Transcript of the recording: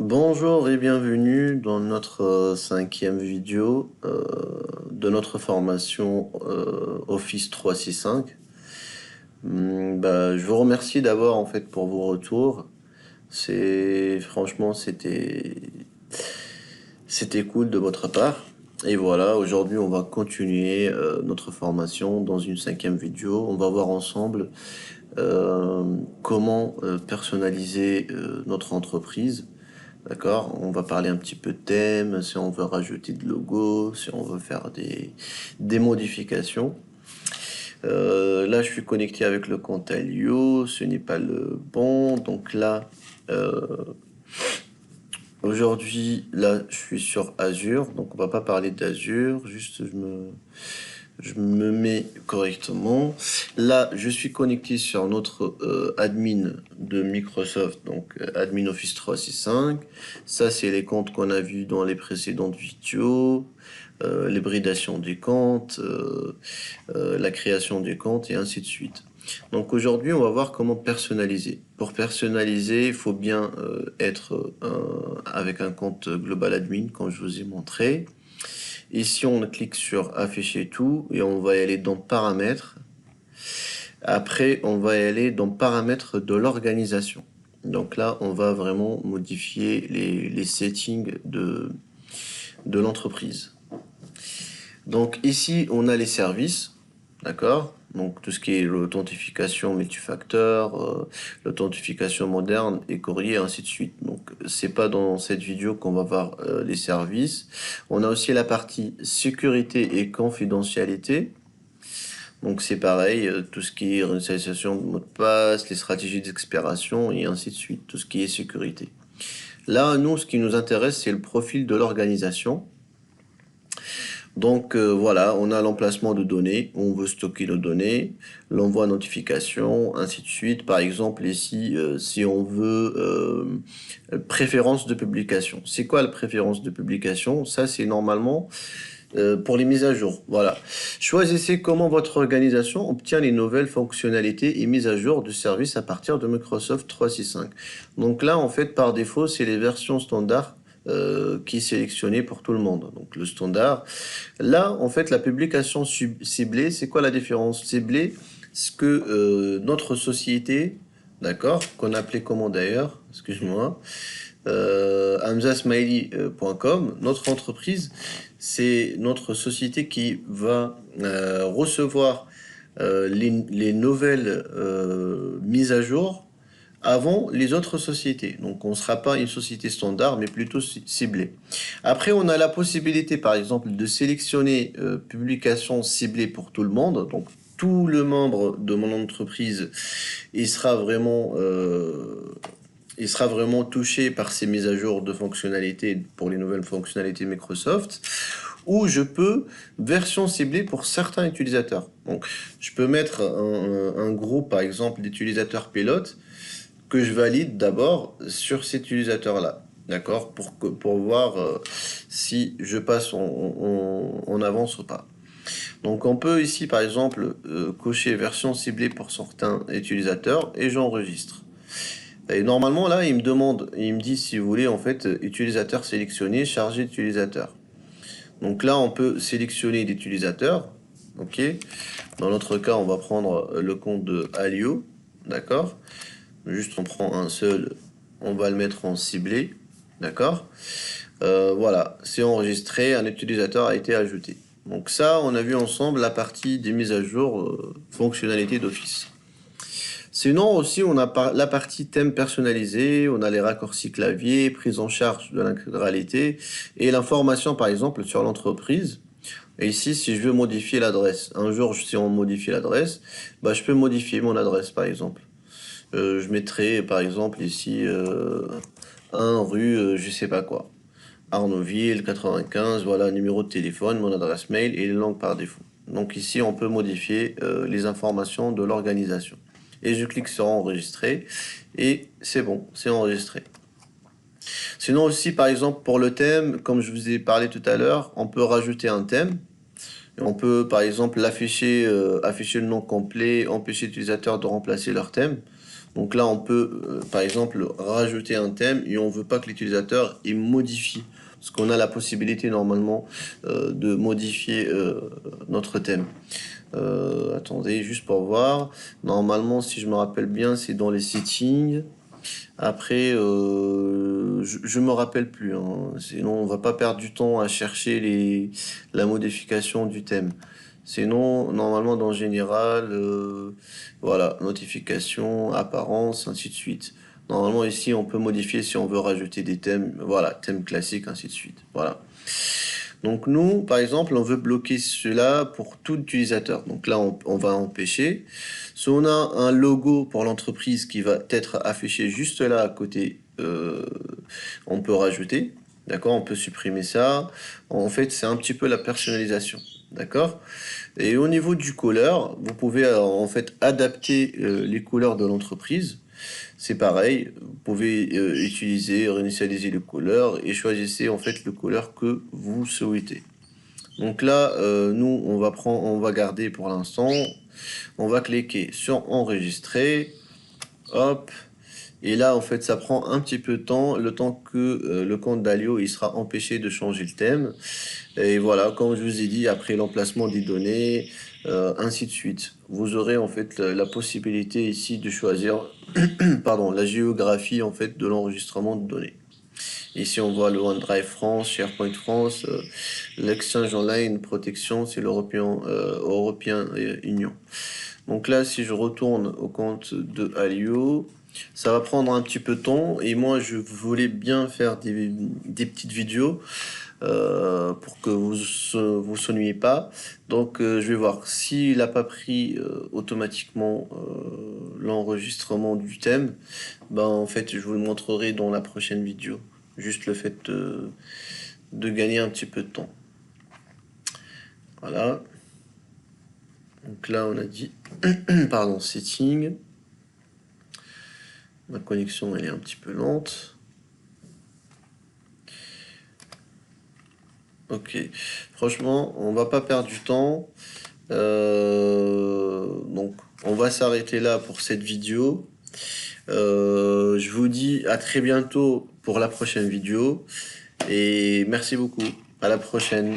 Bonjour et bienvenue dans notre cinquième vidéo de notre formation Office 365. Je vous remercie d'abord en fait pour vos retours. Franchement c'était cool de votre part. Et voilà, aujourd'hui on va continuer notre formation dans une cinquième vidéo. On va voir ensemble comment personnaliser notre entreprise. D'accord? On va parler un petit peu de thème, si on veut rajouter de logo, si on veut faire des modifications. Là, je suis connecté avec le compte Alio, ce n'est pas le bon. Donc là, euh, aujourd'hui, là, je suis sur Azure. Donc on va pas parler d'Azure, juste je me mets correctement. Là, je suis connecté sur notre admin de Microsoft, donc admin Office 365. Ça, c'est les comptes qu'on a vus dans les précédentes vidéos, l'hybridation des comptes, la création des comptes et ainsi de suite. Donc aujourd'hui, on va voir comment personnaliser. Pour personnaliser, il faut bien être avec un compte Global Admin, comme je vous ai montré. Ici, on clique sur afficher tout et on va y aller dans paramètres. Après, on va y aller dans paramètres de l'organisation. Donc là, on va vraiment modifier les settings de l'entreprise. Donc ici, on a les services, d'accord? Donc tout ce qui est l'authentification multifacteur, l'authentification moderne et courrier, ainsi de suite. Donc c'est pas dans cette vidéo qu'on va voir les services. On a aussi la partie sécurité et confidentialité. Donc c'est pareil, tout ce qui est réinitialisation de mot de passe, les stratégies d'expiration et ainsi de suite, tout ce qui est sécurité. Là, nous, ce qui nous intéresse, c'est le profil de l'organisation. Donc voilà, on a l'emplacement de données, on veut stocker nos données, l'envoi notification, ainsi de suite. Par exemple ici, si on veut préférence de publication. C'est quoi la préférence de publication? Ça c'est normalement pour les mises à jour. Voilà. Choisissez comment votre organisation obtient les nouvelles fonctionnalités et mises à jour du service à partir de Microsoft 365. Donc là, en fait, par défaut, c'est les versions standards qui est sélectionné pour tout le monde. Donc le standard. Là, en fait, la publication ciblée, c'est quoi la différence? Ciblée, ce que notre société, d'accord, qu'on appelait comment d'ailleurs, excuse-moi, hamzasmiley.com, notre entreprise, c'est notre société qui va recevoir les nouvelles mises à jour avant les autres sociétés. Donc on ne sera pas une société standard, mais plutôt ciblée. Après, on a la possibilité, par exemple, de sélectionner publications ciblées pour tout le monde. Donc tout le membre de mon entreprise, il sera vraiment touché par ces mises à jour de fonctionnalités pour les nouvelles fonctionnalités Microsoft. Ou je peux version ciblée pour certains utilisateurs. Donc je peux mettre un groupe, par exemple, d'utilisateurs pilotes que je valide d'abord sur cet utilisateur-là. D'accord? Pour voir si je passe en avance ou pas. Donc on peut ici par exemple cocher version ciblée pour certains utilisateurs et j'enregistre. Et normalement là il me dit si vous voulez en fait utilisateur sélectionné, chargé d'utilisateur. Donc là on peut sélectionner d'utilisateurs. Ok. Dans notre cas on va prendre le compte de Alio. D'accord. Juste on prend un seul, on va le mettre en ciblé, d'accord? Voilà, c'est enregistré, un utilisateur a été ajouté. Donc ça, on a vu ensemble la partie des mises à jour fonctionnalités d'Office. Sinon aussi, on a la partie thème personnalisé, on a les raccourcis clavier, prise en charge de l'intégralité et l'information par exemple sur l'entreprise. Et ici, si je veux modifier l'adresse, un jour si on modifie l'adresse, je peux modifier mon adresse par exemple. Je mettrai par exemple ici 1 rue je sais pas quoi. Arnaudville 95, voilà, numéro de téléphone, mon adresse mail et les langues par défaut. Donc ici, on peut modifier les informations de l'organisation. Et je clique sur enregistrer et c'est bon, c'est enregistré. Sinon aussi, par exemple, pour le thème, comme je vous ai parlé tout à l'heure, on peut rajouter un thème. Et on peut, par exemple, afficher le nom complet, empêcher l'utilisateur de remplacer leur thème. Donc là, on peut, par exemple, rajouter un thème et on veut pas que l'utilisateur il modifie. Parce qu'on a la possibilité normalement de modifier notre thème. Attendez, juste pour voir. Normalement, si je me rappelle bien, c'est dans les settings. Après, je me rappelle plus, hein. Sinon, on va pas perdre du temps à chercher la modification du thème. Sinon, normalement, dans général, voilà, notification, apparence, ainsi de suite. Normalement, ici, on peut modifier si on veut rajouter des thèmes, voilà, thèmes classiques, ainsi de suite. Voilà. Donc nous, par exemple, on veut bloquer cela pour tout utilisateur. Donc là, on va empêcher. Si on a un logo pour l'entreprise qui va être affiché juste là à côté, on peut rajouter. D'accord? On peut supprimer ça. En fait, c'est un petit peu la personnalisation. D'accord? Et au niveau du couleur, vous pouvez en fait adapter les couleurs de l'entreprise. C'est pareil, vous pouvez réinitialiser le couleur et choisissez en fait le couleur que vous souhaitez. Donc là, nous, on va garder pour l'instant. On va cliquer sur enregistrer. Hop. Et là, en fait, ça prend un petit peu de temps, le temps que le compte d'Alio il sera empêché de changer le thème. Et voilà, comme je vous ai dit, après l'emplacement des données, ainsi de suite. Vous aurez en fait la possibilité ici de choisir pardon, la géographie en fait de l'enregistrement de données. Ici, on voit le OneDrive France, SharePoint France, l'Exchange Online Protection, c'est l'Européen Union. Donc là, si je retourne au compte de Alio, ça va prendre un petit peu de temps et moi, je voulais bien faire des petites vidéos pour que vous sonniez pas. Donc, je vais voir s'il n'a pas pris automatiquement l'enregistrement du thème. Ben, en fait, je vous le montrerai dans la prochaine vidéo. Juste le fait de gagner un petit peu de temps. Voilà. Donc là, on a dit, pardon, setting. Ma connexion, elle est un petit peu lente. Ok. Franchement, on va pas perdre du temps. Donc, on va s'arrêter là pour cette vidéo. Je vous dis à très bientôt pour la prochaine vidéo. Et merci beaucoup. À la prochaine.